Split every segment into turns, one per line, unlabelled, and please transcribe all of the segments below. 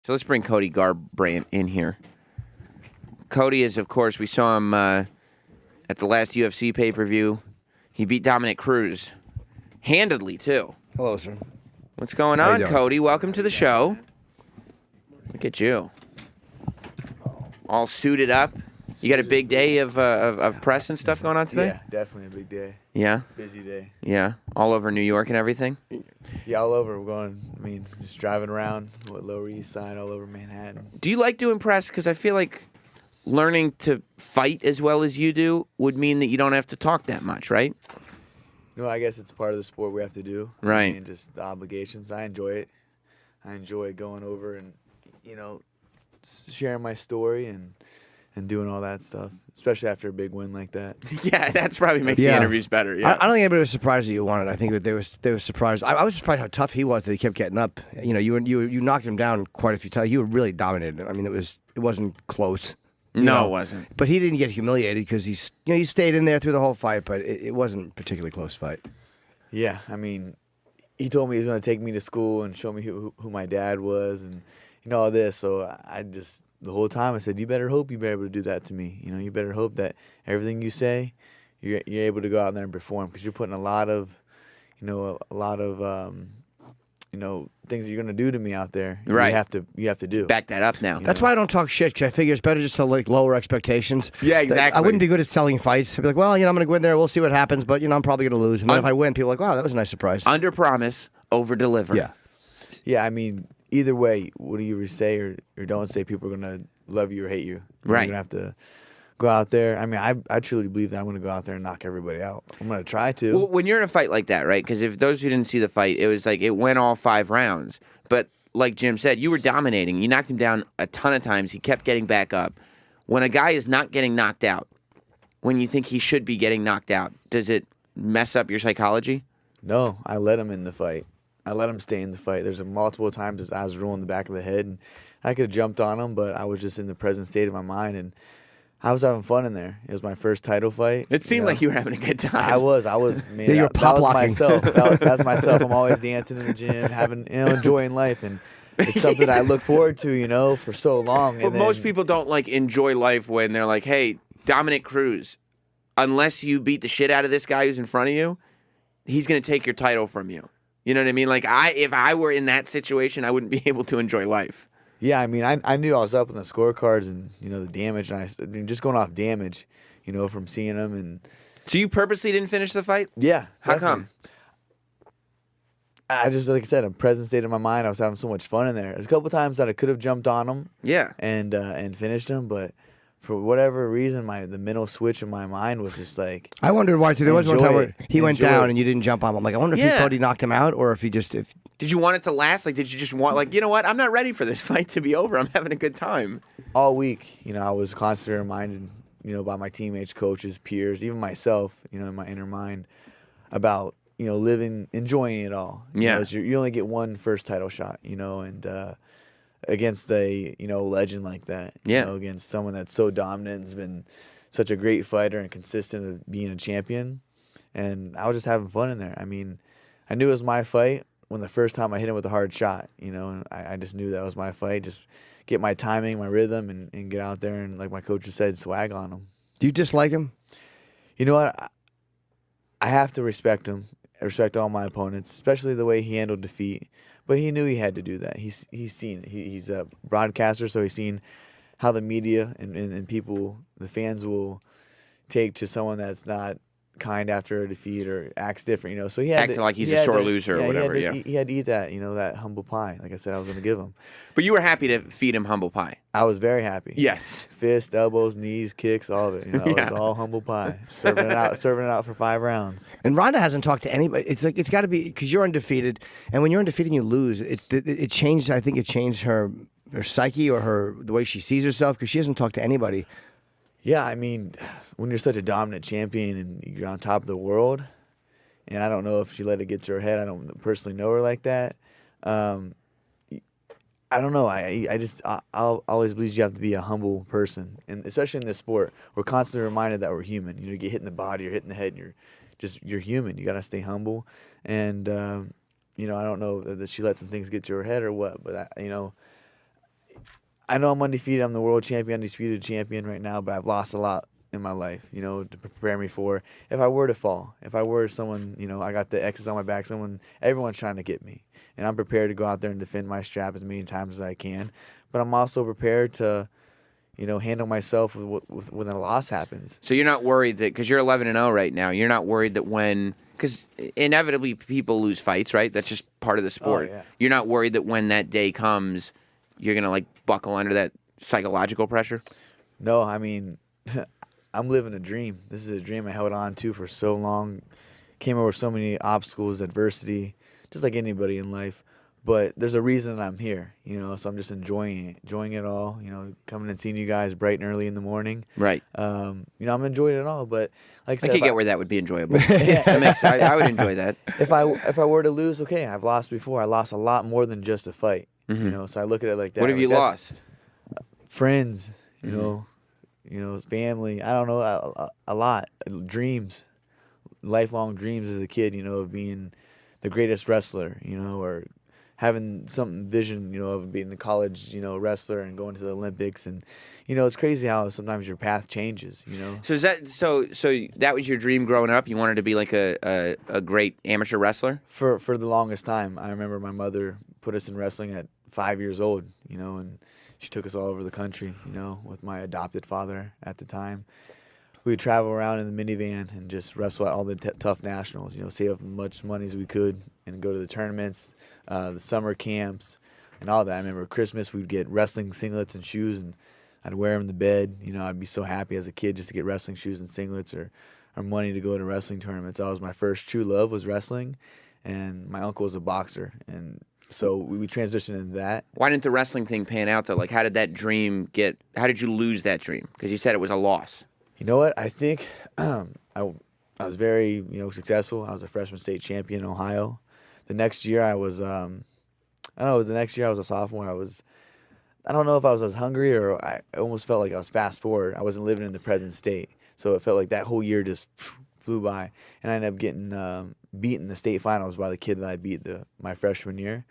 So let's bring Cody Garbrandt in here. Cody is, of course, we saw him at the last UFC pay-per-view. He beat Dominic Cruz. Handedly, too.
Hello, sir.
What's going
How you
on,
doing?
Cody? Welcome to the show. Look at you. All suited up. You got a big day of press and stuff going on today?
Yeah, definitely a big day.
Yeah?
Busy day.
Yeah? All over New York and everything?
Yeah, all over. We're going, just driving around, Lower East Side, all over Manhattan.
Do you like doing press? Because I feel like learning to fight as well as you do would mean that you don't have to talk that much, right?
You know, I guess it's part of the sport we have to do.
Right.
And just the obligations. I enjoy it. I enjoy going over and, sharing my story and doing all that stuff, especially after a big win like that.
Yeah, that's probably makes the interviews better. Yeah.
I don't think anybody was surprised that you won it. I think that they were surprised. I was surprised how tough he was that he kept getting up. You know, you knocked him down quite a few times. You were really dominated. I mean, it wasn't close.
No, it wasn't.
But he didn't get humiliated because he stayed in there through the whole fight. But it wasn't a particularly close fight.
Yeah, he told me he was going to take me to school and show me who my dad was and all this. So the whole time I said, you better hope you're able to do that to me. You better hope that everything you say, you're able to go out there and perform because you're putting a lot of things that you're going to do to me out there.
Right.
You have to do.
Back that up now.
That's why I don't talk shit, because I figure it's better just to lower expectations.
Yeah, exactly.
I wouldn't be good at selling fights. I'd be like, well, I'm going to go in there, we'll see what happens, but I'm probably going to lose. And then if I win, people are like, wow, that was a nice surprise.
Under promise, over deliver.
Yeah.
Yeah, either way, what do you say or don't say, people are going to love you or hate you.
Right.
You're going to have to go out there. I truly believe that I'm going to go out there and knock everybody out. I'm going to try to.
Well, when you're in a fight like that, right? Because if those who didn't see the fight, it was like it went all 5 rounds. But like Jim said, you were dominating. You knocked him down a ton of times. He kept getting back up. When a guy is not getting knocked out, when you think he should be getting knocked out, does it mess up your psychology?
No, I let him in the fight. I let him stay in the fight. There's multiple times his eyes rolling the back of the head, and I could have jumped on him, but I was just in the present state of my mind, and I was having fun in there. It was my first title fight.
It seemed like you were having a good time.
I was, man.
You're
that was
pop-locking.
myself. That's myself. I'm always dancing in the gym, having, enjoying life, and it's something I look forward to, for so long.
But most people don't enjoy life when they're like, hey, Dominic Cruz, unless you beat the shit out of this guy who's in front of you, he's going to take your title from you. You know what I mean? If I were in that situation, I wouldn't be able to enjoy life.
Yeah, I knew I was up in the scorecards and, the damage. And just going off damage, from seeing them. And
So you purposely didn't finish the fight?
yeah.
How come?
I just, like I said, in present state of my mind, I was having so much fun in there. There's a couple times that I could have jumped on him.
Yeah.
And finished him, but for whatever reason, the mental switch in my mind was just like.
I wondered why, too. There was one time where he went
Enjoy
down
it.
and you didn't jump on him. I wonder if he thought he knocked him out or if he just...
Did you want it to last? Did you just want, you know what? I'm not ready for this fight to be over. I'm having a good time.
All week, I was constantly reminded, by my teammates, coaches, peers, even myself, in my inner mind, about, living, enjoying it all.
Yeah.
You only get one first title shot, and against a, legend like that.
Yeah.
Against someone that's so dominant and has been such a great fighter and consistent of being a champion. And I was just having fun in there. I knew it was my fight when the first time I hit him with a hard shot, and I just knew that was my fight. Just get my timing, my rhythm, and get out there and, like my coach said, swag on him.
Do you dislike him?
You know what? I have to respect him. I respect all my opponents, especially the way he handled defeat. But he knew he had to do that. He's seen it. He's a broadcaster, so he's seen how the media and people, the fans, will take to someone that's not kind after a defeat or acts different, So he had
Acting like he's a sore loser or whatever,
He had to eat that, that humble pie, like I said I was going to give him.
But you were happy to feed him humble pie.
I was very happy.
Yes.
Fist, elbows, knees, kicks, all of it. It was all humble pie. Serving it out for 5 rounds.
And Ronda hasn't talked to anybody. It's got to be because you're undefeated, and when you're undefeated and you lose, it changed. I think it changed her psyche or the way she sees herself because she hasn't talked to anybody.
Yeah, when you're such a dominant champion and you're on top of the world, and I don't know if she let it get to her head. I don't personally know her like that. I don't know. I'll always believe you have to be a humble person, and especially in this sport, we're constantly reminded that we're human. You get hit in the body, you're hit in the head, and you're human. You got to stay humble, and I don't know that she let some things get to her head or what, but I know I'm undefeated. I'm the world champion, undisputed champion right now, but I've lost a lot in my life, you know, to prepare me for if I were to fall. If I were someone, you know, I got the X's on my back, everyone's trying to get me. And I'm prepared to go out there and defend my strap as many times as I can. But I'm also prepared to, you know, handle myself when a loss happens.
So you're not worried that, because you're 11-0 right now, you're not worried that because inevitably people lose fights, right? That's just part of the sport.
Oh, yeah.
You're not worried that when that day comes, you're going to, like, buckle under that psychological pressure?
No, I mean, I'm living a dream. This is a dream I held on to for so long. Came over so many obstacles, adversity, just like anybody in life. But there's a reason that I'm here, you know, so I'm just enjoying it all, you know, coming and seeing you guys bright and early in the morning.
Right.
You know, I'm enjoying it all, but like I said,
I could get where that would be enjoyable. I would enjoy that.
if I were to lose, okay, I've lost before. I lost a lot more than just a fight, you know, so I look at it like that.
What have
Like,
you lost?
Friends, you know, family, I don't know, a lot. Dreams, lifelong dreams as a kid, you know, of being the greatest wrestler, you know, or having some vision, you know, of being a college, you know, wrestler and going to the Olympics. And, you know, it's crazy how sometimes your path changes, you know.
So is that so that was your dream growing up? You wanted to be like a great amateur wrestler?
For the longest time, I remember my mother put us in wrestling at 5 years old, you know, and she took us all over the country, you know, with my adopted father at the time. We would travel around in the minivan and just wrestle at all the tough nationals, you know, save up as much money as we could and go to the tournaments, the summer camps, and all that. I remember Christmas, we'd get wrestling singlets and shoes, and I'd wear them to bed. You know, I'd be so happy as a kid just to get wrestling shoes and singlets or money to go to wrestling tournaments. That was my first true love, was wrestling, and my uncle was a boxer, and so we transitioned into that.
Why didn't the wrestling thing pan out, though? Like, how did you lose that dream? Because you said it was a loss.
You know what? I think I was very, you know, successful. I was a freshman state champion in Ohio. The next year I was, the next year I was a sophomore. I don't know if I was as hungry or I almost felt like I was fast forward. I wasn't living in the present state. So it felt like that whole year just flew by. And I ended up getting beat in the state finals by the kid that I beat my freshman year.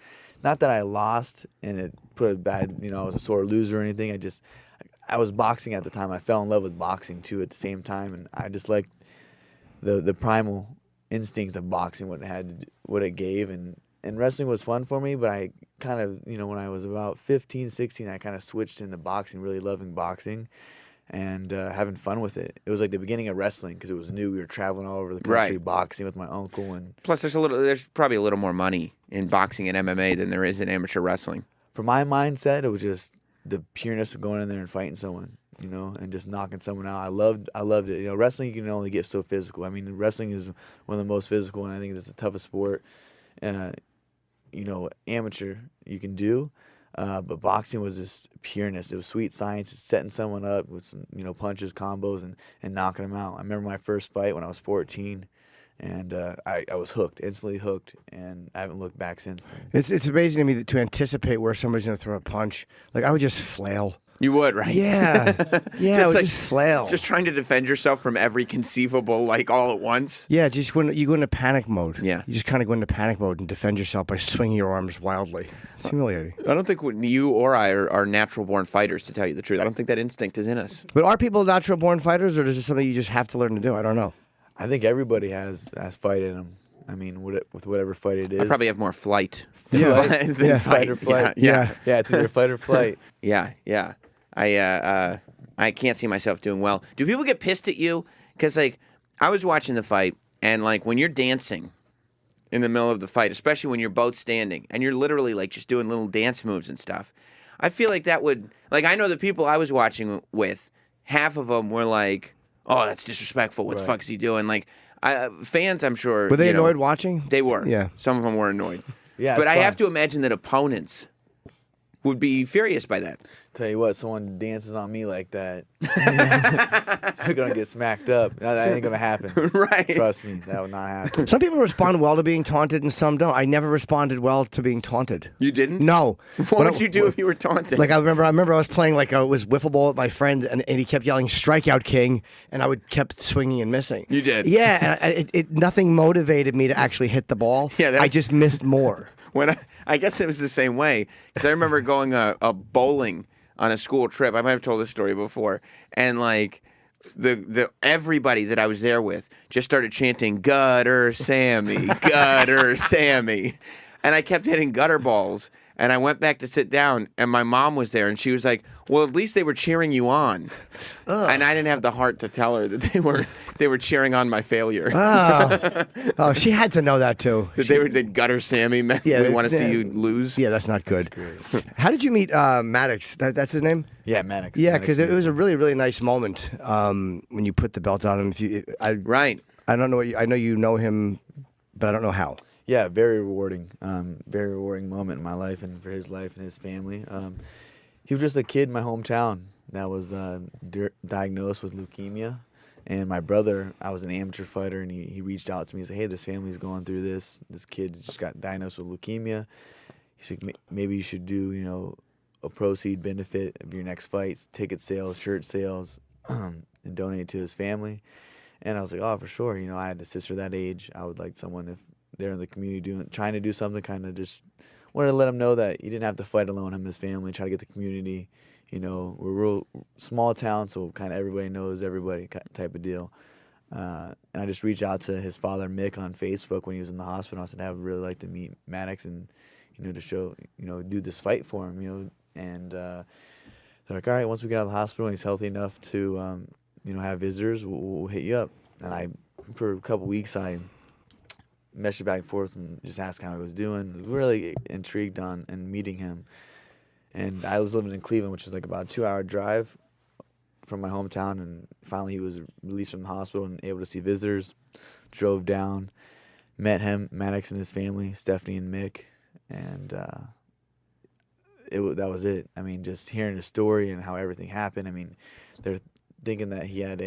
Not that I lost and it put a bad, you know, I was a sore loser or anything. I was boxing at the time. I fell in love with boxing too at the same time, and I just liked the primal instinct of boxing, what it gave, and wrestling was fun for me. But I kind of, you know, when I was about 15, 16, I kind of switched into boxing, really loving boxing, and having fun with it. It was like the beginning of wrestling because it was new. We were traveling all over the country,
Right.
boxing with my uncle, and
Plus, there's probably a little more money in boxing and MMA than there is in amateur wrestling.
for my mindset, it was just the pureness of going in there and fighting someone, you know, and just knocking someone out. I loved it. You know, wrestling, you can only get so physical. I mean, wrestling is one of the most physical, and I think it's the toughest sport, you know, amateur you can do. But boxing was just pureness. It was sweet science, just setting someone up with some, you know, punches, combos, and knocking them out. I remember my first fight when I was 14. And I was hooked, instantly hooked, and I haven't looked back since then.
It's amazing to me to anticipate where somebody's going to throw a punch. Like, I would just flail.
You would, right?
Yeah. Yeah, I would just flail.
Just trying to defend yourself from every conceivable, like, all at once.
Yeah, you go into panic mode.
Yeah.
You just kind of go into panic mode and defend yourself by swinging your arms wildly. It's humiliating.
I don't think you or I are natural-born fighters, to tell you the truth. I don't think that instinct is in us.
But are people natural-born fighters, or is it something you just have to learn to do? I don't know.
I think everybody has fight in them. I mean, with whatever fight it is.
I probably have more flight
Yeah.
than
Yeah.
Fight or flight.
Yeah.
Yeah, it's either fight or flight.
Yeah. I can't see myself doing well. Do people get pissed at you? Because, like, I was watching the fight, and, like, when you're dancing in the middle of the fight, especially when you're both standing, and you're literally, like, just doing little dance moves and stuff, I feel like that would, like, I know the people I was watching with, half of them were like, oh, that's disrespectful. What the fuck is he doing? Like, fans, I'm sure.
Were they annoyed watching?
They were.
Yeah.
Some of them were annoyed.
Yeah,
But
it's
I have
fun.
to imagine that opponents would be furious by that.
Tell you what, someone dances on me like that, they're gonna get smacked up. That ain't gonna happen.
Right.
Trust me, that would not happen.
Some people respond well to being taunted and some don't. I never responded well to being taunted.
You didn't?
No.
What would you do if you were taunted?
Like, I remember I was playing, like, I was wiffle ball with my friend, and he kept yelling "Strikeout King," and I would kept swinging and missing.
You did?
Yeah, and nothing motivated me to actually hit the ball.
Yeah,
I just missed more.
When I guess it was the same way, because I remember going a bowling on a school trip. I might have told this story before, and like the everybody that I was there with just started chanting "Gutter Sammy, Gutter Sammy," and I kept hitting gutter balls. And I went back to sit down, and my mom was there, and she was like, "Well, at least they were cheering you on." And I didn't have the heart to tell her that they were cheering on my failure.
Oh, she had to know that too.
That gutter Sammy meant we want to see you lose.
Yeah, that's not good.
That's great.
How did you meet Maddox? That's his name?
Yeah, Maddox.
Yeah,
Maddox
because it was a
Newton.
really, really nice moment when you put the belt on him.
Right.
I don't know. I know you know him, but I don't know how.
Yeah, very rewarding. Very rewarding moment in my life and for his life and his family. He was just a kid in my hometown that was diagnosed with leukemia. And my brother, I was an amateur fighter, and he reached out to me and said, "Hey, this family's going through this. This kid just got diagnosed with leukemia. He said, maybe you should do, a proceed benefit of your next fights, ticket sales, shirt sales, and donate to his family." And I was like, "Oh, for sure. I had a sister that age. I would like someone if they're in the community trying to do something, kind of just wanted to let them know that you didn't have to fight alone, him and his family, try to get the community. We're a real small town, so kind of everybody knows everybody type of deal." And I just reached out to his father, Mick, on Facebook when he was in the hospital. I said, "I would really like to meet Maddox and, to show, do this fight for him, And they're like, "All right, once we get out of the hospital and he's healthy enough to, have visitors, we'll hit you up." And for a couple weeks, I messaged back and forth and just asked how he was doing. Really intrigued on and meeting him. And I was living in Cleveland, which is like about a 2-hour drive from my hometown. And finally, he was released from the hospital and able to see visitors. Drove down, met him, Maddox and his family, Stephanie and Mick, and that was it. I mean, just hearing the story and how everything happened. I mean, they're thinking that he had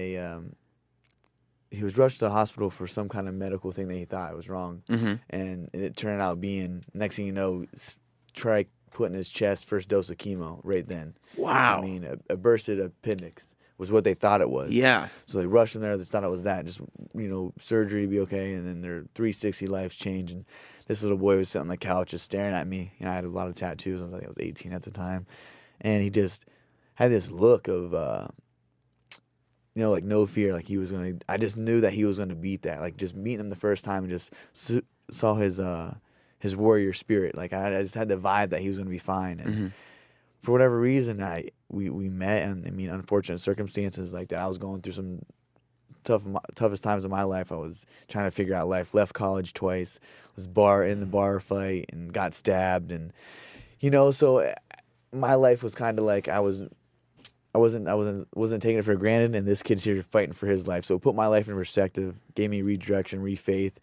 he was rushed to the hospital for some kind of medical thing that he thought was wrong.
Mm-hmm.
And it turned out being, next thing you know, try putting his chest first dose of chemo right then.
Wow.
I mean, a bursted appendix was what they thought it was.
Yeah.
So they rushed him there. They thought it was that. Just, surgery, be okay. And then their 360 lives change. And this little boy was sitting on the couch just staring at me. I had a lot of tattoos. I was 18 at the time. And he just had this look of, like no fear. Like I just knew that he was going to beat that. Like just meeting him the first time and just saw his warrior spirit. Like I just had the vibe that he was going to be fine. And for whatever reason, we met, and I mean, unfortunate circumstances like that. I was going through some toughest times of my life. I was trying to figure out life. Left college twice. Was in the bar fight and got stabbed, and so my life was kind of like I wasn't taking it for granted, and this kid's here fighting for his life. So it put my life in perspective, gave me redirection, refaith,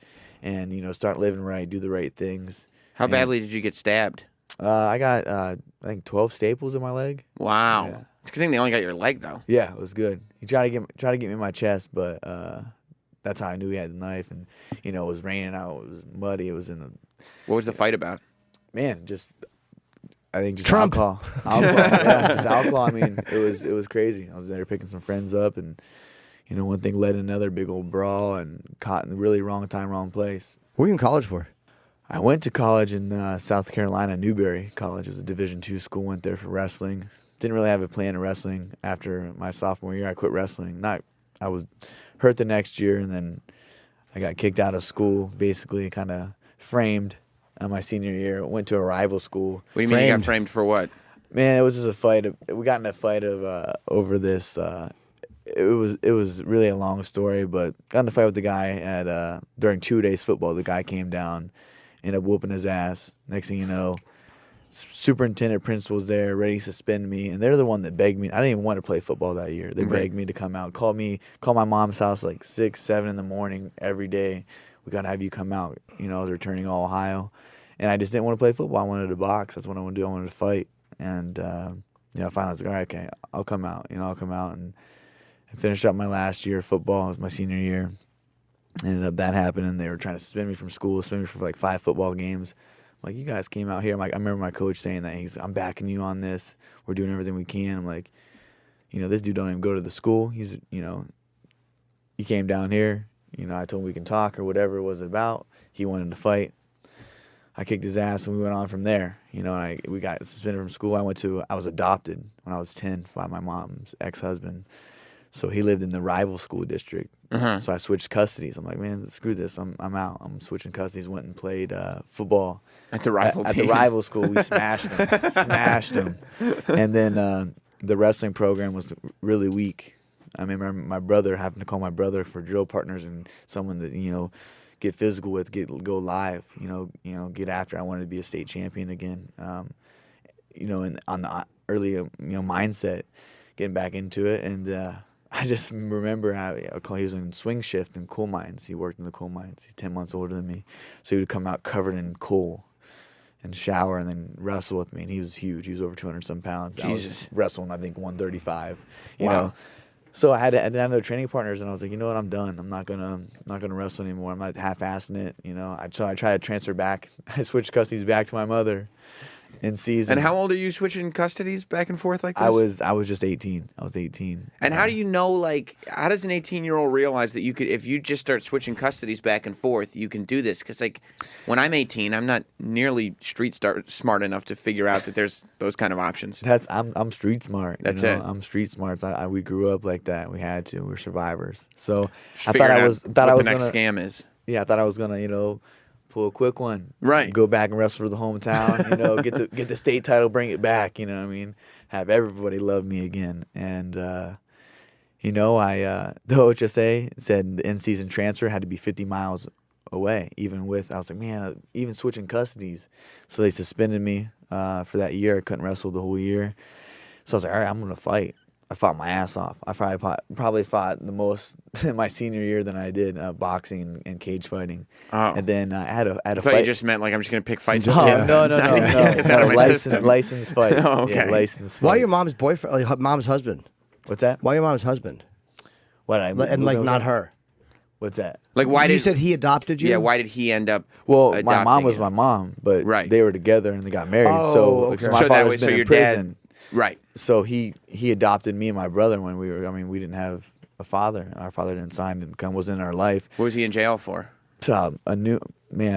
and start living right, do the right things.
How badly did you get stabbed?
I got I think 12 staples in my leg.
Wow.
Yeah.
It's a good thing they only got your leg, though.
Yeah, it was good. He tried to get me in my chest, but that's how I knew he had the knife. And it was raining out, it was muddy, it was in the.
What was the fight about?
Man, I think just
Trump.
alcohol. Yeah, just alcohol. I mean, it was crazy. I was there picking some friends up, and one thing led to another, big old brawl, and caught in the really wrong time, wrong place.
What were you in college for?
I went to college in South Carolina, Newberry College. It was a Division II school. Went there for wrestling. Didn't really have a plan in wrestling. After my sophomore year, I quit wrestling. I was hurt the next year, and then I got kicked out of school, basically kind of framed on my senior year. Went to a rival school.
What do you mean you got framed for what?
Man, it was just a fight. We got in a fight over this. It was really a long story, but got in a fight with the guy during 2 days football. The guy came down, ended up whooping his ass. Next thing you know, superintendent, principal's there, ready to suspend me, and they're the one that begged me. I didn't even want to play football that year. They begged me to come out. Call my mom's house like 6, 7 in the morning every day. We gotta have you come out. I was returning all Ohio, and I just didn't want to play football. I wanted to box. That's what I wanted to do. I wanted to fight, and finally I was like, all right, okay, I'll come out. I'll come out and finish up my last year of football. It was my senior year. Ended up that happening. They were trying to suspend me from school, suspend me for like 5 football games. I'm like, you guys came out here. I remember my coach saying that. I'm backing you on this. We're doing everything we can. I'm like, this dude don't even go to the school. He's, he came down here. I told him we can talk or whatever it was about. He wanted to fight. I kicked his ass, and we went on from there. You know, and we got suspended from school. I was adopted when I was 10 by my mom's ex-husband. So he lived in the rival school district. So I switched custodies. I'm like, man, screw this. I'm out. I'm switching custodies. Went and played football
At the rival
at
team.
the rival school. We smashed them. And then the wrestling program was really weak. I remember my brother having to call my brother for drill partners and someone that, you know, get physical with, go live, you know, get after. I wanted to be a state champion again. You know, and on the early, you know, mindset, getting back into it. And I just remember how he was in swing shift in coal mines. He worked in the coal mines. He's 10 months older than me. So he would come out covered in coal and shower and then wrestle with me. And he was huge. He was over 200-some pounds.
Jesus.
I was wrestling, I think, 135, you
Wow.
know. So I didn't have no training partners, and I was like, you know what, I'm done. I'm not gonna wrestle anymore. I'm not half-assing it, you know. So I tried to transfer back. I switched custodies back to my mother in season.
And how old are you switching custodies back and forth like this?
I was just 18. I was 18.
And how do you know, like, how does an 18-year-old realize that you could, if you just start switching custodies back and forth, you can do this? Because, like, when I'm 18, I'm not nearly smart enough to figure out that there's those kind of options.
I'm street smart.
That's
you know?
it.
I'm street smart. So we grew up like that. We had to. We're survivors. So
Just
I
figure
thought I
out
was
what
gonna.
the next scam is.
Yeah, I thought I was gonna, you know, pull a quick one.
Right.
Go back and wrestle for the hometown. You know, get the state title, bring it back. You know what I mean? Have everybody love me again. And you know, the OHSA said the in-season transfer had to be 50 miles away. Even with, I was like, man, even switching custodies. So they suspended me for that year. I couldn't wrestle the whole year. So I was like, all right, I'm gonna fight. I fought my ass off. I probably fought the most in my senior year than I did boxing and cage fighting.
Oh.
And then I had a
I thought
fight.
you just meant, like, I'm just going to pick fights with
No,
kids.
no,
Get out of my system.
Licensed fights.
Oh, okay.
Yeah, licensed fights.
Why your mom's boyfriend, like mom's husband?
What's that?
Why your mom's husband?
What I
And like not her.
What's that?
Like, why
You
did
said he adopted you?
Yeah, why did he end up
Well, my mom
adopting
was
you?
my mom, but
Right.
they were together and they got married.
Oh,
so,
okay.
so my
So that
father's
way-
been
so
in
your dad-
prison.
Right.
So he adopted me and my brother when we were. I mean, we didn't have a father. Our father didn't sign and come was in our life.
What was he in jail for?
So, a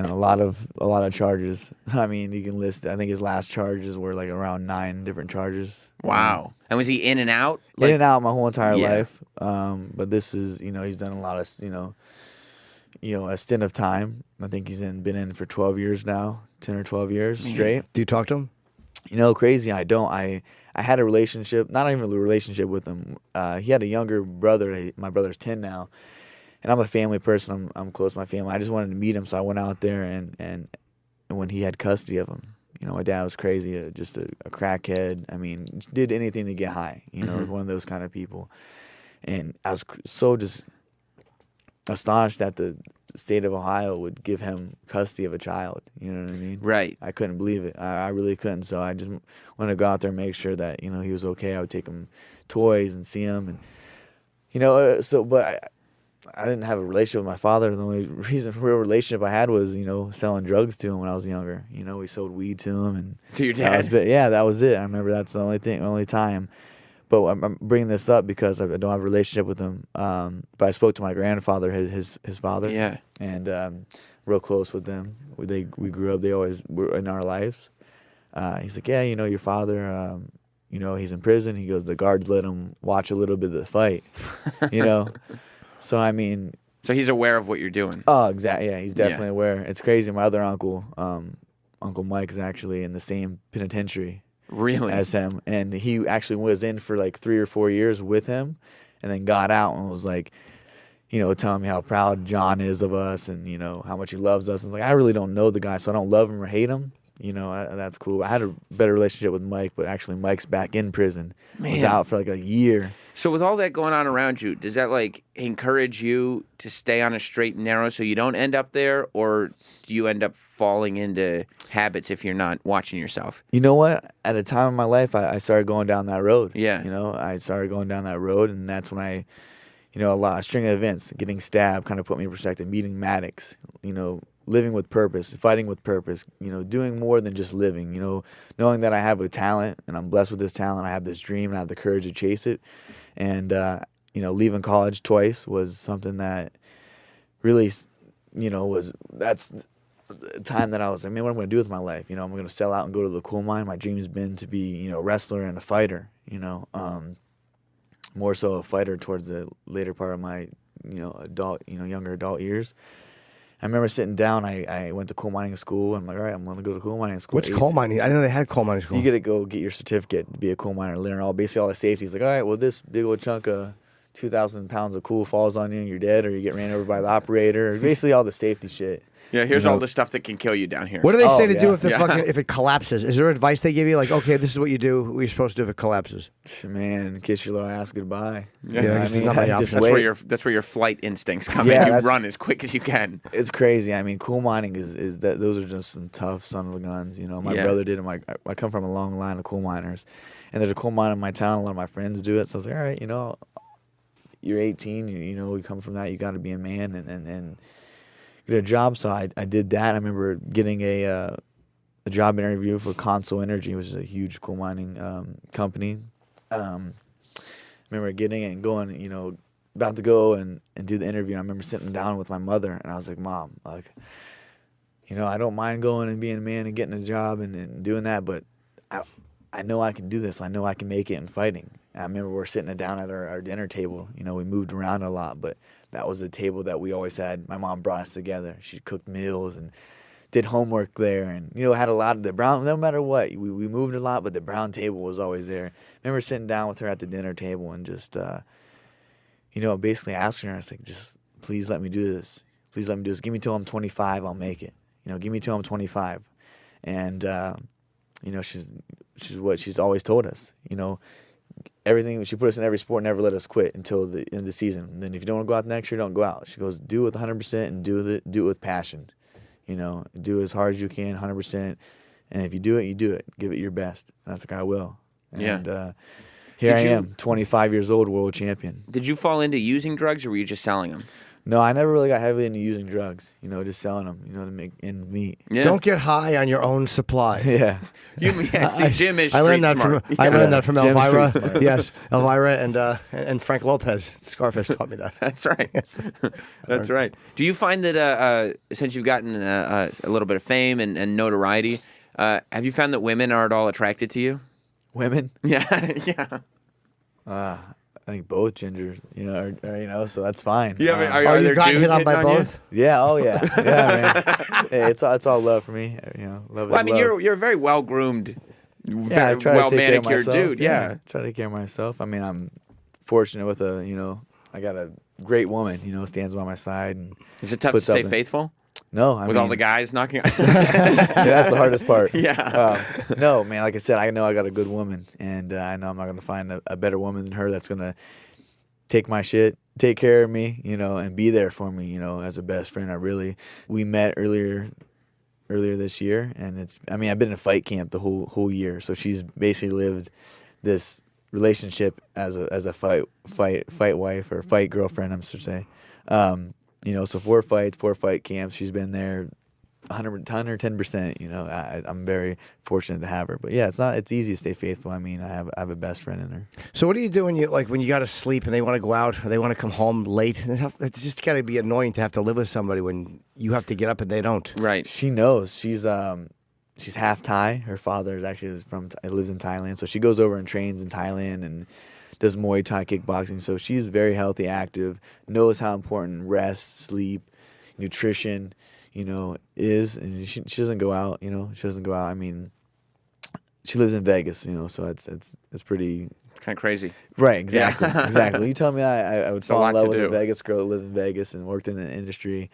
lot of charges. I mean, you can list. I think his last charges were like around 9 different charges.
Wow. And was he in and out?
In and out my whole entire
Yeah.
life. But this is, you know, he's done a lot of, a stint of time. I think he's been in for 12 years now, 10 or 12 years straight.
Do you talk to him?
You know, crazy. I don't. I had a relationship, not even a relationship with him. He had a younger brother. My brother's 10 now. And I'm a family person. I'm close to my family. I just wanted to meet him, so I went out there and when he had custody of him. You know, my dad was crazy, just a crackhead. I mean, did anything to get high. You know, one of those kind of people. And I was so just astonished that the state of Ohio would give him custody of a child. You know what I mean?
Right.
I couldn't believe it. I really couldn't. So I just wanted to go out there and make sure that, you know, he was okay. I would take him toys and see him. And, you know, but I didn't have a relationship with my father. The only real relationship I had was, you know, selling drugs to him when I was younger. You know, we sold weed to him. And
To your
that was,
dad?
yeah, that was it. I remember that's the only time. But I'm bringing this up because I don't have a relationship with him. But I spoke to my grandfather, his father.
Yeah.
And real close with them. We grew up. They always were in our lives. He's like, yeah, you know, your father, you know, he's in prison. He goes, the guards let him watch a little bit of the fight, you know. So, I mean.
So he's aware of what you're doing.
Oh, exactly. Yeah, he's definitely aware. It's crazy. My other uncle, Uncle Mike, is actually in the same penitentiary.
Really?
As him, and he actually was in for like 3 or 4 years with him, and then got out and was like, you know, telling me how proud John is of us, and you know how much he loves us. And like, I really don't know the guy, so I don't love him or hate him. You know, that's cool. I had a better relationship with Mike, but actually Mike's back in prison. Was out for like a year.
So with all that going on around you, does that like encourage you to stay on a straight and narrow so you don't end up there, or do you end up falling into habits if you're not watching yourself?
You know what? At a time in my life, I started going down that road.
Yeah.
You know, I started going down that road, and that's when a string of events, getting stabbed kind of put me in perspective, meeting Maddox, you know, living with purpose, fighting with purpose, you know, doing more than just living, you know, knowing that I have a talent and I'm blessed with this talent. I have this dream and I have the courage to chase it. And, you know, leaving college twice was something that really, you know, the time that I was like, man, what am I going to do with my life? I'm going to sell out and go to the coal mine. My dream has been to be, a wrestler and a fighter, more so a fighter towards the later part of my, adult, younger adult years. I remember sitting down. I went to coal mining school. I'm like, all right, I'm going to go to coal mining school.
What's coal mining? I didn't know they had coal mining school.
You get to go get your certificate to be a coal miner, learn basically all the safety. Like, all right, well, this big old chunk of 2,000 pounds of coal falls on you and you're dead, or you get ran over by the operator. Basically all the safety shit.
Yeah, here's all the stuff that can kill you down here.
What do they say to do
Yeah.
if it collapses? Is there advice they give you? Like, okay, this is what you do. What you're supposed to do if it collapses?
Man, kiss your little ass goodbye.
Yeah, I mean,
just
that's
wait.
that's where your flight instincts come
Yeah,
in. You
that's-
run as quick as you can.
It's crazy. I mean, coal mining is that those are just some tough son of a guns. My
Yeah.
brother did it. I come from a long line of coal miners, and there's a coal mine in my town. A lot of my friends do it. So I was like, all right, you're 18. You come from that. You got to be a man and get a job. So I did that. I remember getting a job interview for Consol Energy, which is a huge coal mining company. I remember getting it and going, about to go and do the interview. I remember sitting down with my mother, and I was like, Mom, I don't mind going and being a man and getting a job and doing that, but I know I can do this. I know I can make it in fighting. And I remember we're sitting down at our dinner table. We moved around a lot, but that was the table that we always had. My mom brought us together. She cooked meals and did homework there, and had a lot of the brown. No matter what, we moved a lot, but the brown table was always there. I remember sitting down with her at the dinner table and just, basically asking her, I was like, just please let me do this. Please let me do this. Give me till I'm 25, I'll make it. Give me till I'm 25, and she's what she's always told us. Everything, she put us in every sport, never let us quit until the end of the season. And then if you don't want to go out next year, don't go out. She goes, do it with 100% and do it with passion. Do it as hard as you can, 100%. And if you do it, you do it. Give it your best. And I was like, I will. And here I am, 25 years old, world champion.
Did you fall into using drugs, or were you just selling them?
No, I never really got heavily into using drugs. Just selling them, to make ends meet.
Yeah.
Don't get high on your own supply.
Yeah.
See, Jim is
I learned that
smart.
I learned that from
Jim's
Elvira.
street smart.
Yes, Elvira and Frank Lopez. Scarface taught me that.
That's right. That's right. Do you find that since you've gotten a little bit of fame and notoriety, have you found that women are at all attracted to you?
Women?
Yeah, yeah.
I think both genders, are, so that's fine.
You
Oh,
are there
you got
dudes
hit on by
hitting you?
both?
Yeah, oh yeah. Yeah, man. Hey, it's all love for me. Love is
Well, I mean,
love.
you're a very well groomed,
Yeah, I try to
well
take care of
manicured
myself.
dude. Yeah.
Try to take care of myself. I mean, I'm fortunate with I got a great woman, stands by my side and
Is it tough to
puts up
stay
in-
faithful
No,
with all the guys knocking?
Yeah, that's the hardest part.
Yeah.
No, man, like I said, I know I got a good woman, and I know I'm not going to find a better woman than her that's going to take my shit, take care of me, and be there for me, as a best friend. We met earlier this year, and I've been in fight camp the whole year, so she's basically lived this relationship as a fight wife or fight girlfriend, I'm supposed to say. So 4 fights, 4 fight camps. She's been there 110%. I'm very fortunate to have her. But yeah, it's easy to stay faithful. I mean, I have a best friend in her.
So what do you do when you got to sleep and they want to go out or they want to come home late? It's just got to be annoying to have to live with somebody when you have to get up and they don't.
Right.
She knows. She's half Thai. Her father lives in Thailand, so she goes over and trains in Thailand and does Muay Thai kickboxing. So she's very healthy, active, knows how important rest, sleep, nutrition, is. And she doesn't go out. She doesn't go out. I mean, she lives in Vegas. So it's pretty.
Kind of crazy.
Right. Exactly.
Yeah.
Exactly. You tell me I would
a
fall
lot
in love
to
with a
do.
Vegas girl that lived in Vegas and worked in the industry.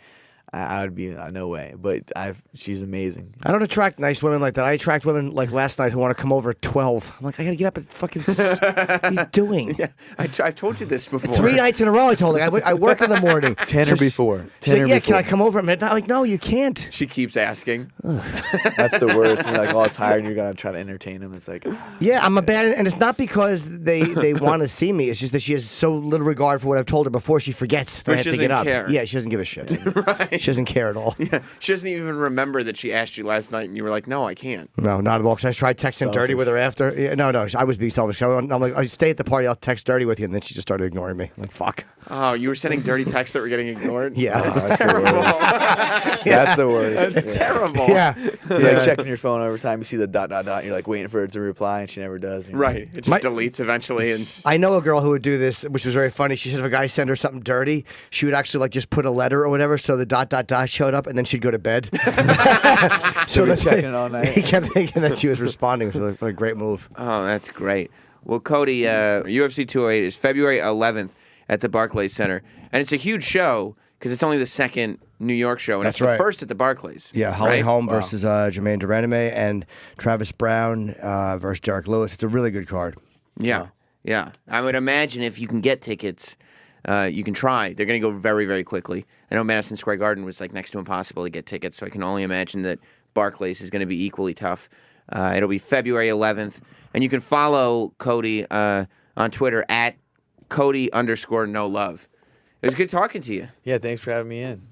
I would be no way, but she's amazing.
I don't attract nice women like that. I attract women like last night who want to come over at 12. I'm like, I got to get up at fucking what are you doing?
Yeah. I've told you this before.
3 nights in a row I told her. I work in the morning.
10 or before.
She's like, yeah, can I come over at midnight? I'm like, no, you can't.
She keeps asking.
That's the worst. You're like all tired and you're gonna try to entertain them. It's like
Yeah, I'm a bad, and it's not because they want to see me. It's just that she has so little regard for what I've told her before she forgets that
Or
I have
she
to get
doesn't
up.
care.
Yeah, she doesn't give a shit.
Right.
She doesn't care at all.
Yeah, she doesn't even remember that she asked you last night, and you were like, "No, I can't."
No, not at all. Because I tried texting dirty with her after. Yeah, no, I was being selfish. I'm like, I stay at the party. I'll text dirty with you, and then she just started ignoring me. I'm like, fuck.
Oh, you were sending dirty texts that were getting ignored?
Yeah,
That's the worst. That's the worst.
That's terrible.
yeah.
You're like checking your phone every time you see the ... And you're like waiting for it to reply, and she never does. And you're
Right. It just deletes eventually. And
I know a girl who would do this, which was very funny. She said if a guy sent her something dirty, she would actually like just put a letter or whatever, so the ... showed up, and then she'd go to bed.
So they're checking it all night.
He kept thinking that she was responding. It was a great move.
oh, that's great. Well, Cody, UFC 208 is February 11th at the Barclays Center, and it's a huge show because it's only the second New York show, and
That's
it's the
right.
first at the Barclays.
Yeah, Holly
right?
Holm versus Jermaine Duranime and Travis Brown versus Derek Lewis. It's a really good card.
Yeah, yeah. I would imagine if you can get tickets, you can try. They're going to go very, very quickly. I know Madison Square Garden was like next to impossible to get tickets, so I can only imagine that Barclays is going to be equally tough. It'll be February 11th, and you can follow Cody on Twitter at Cody_no love. It was good talking to you.
Yeah, thanks for having me in.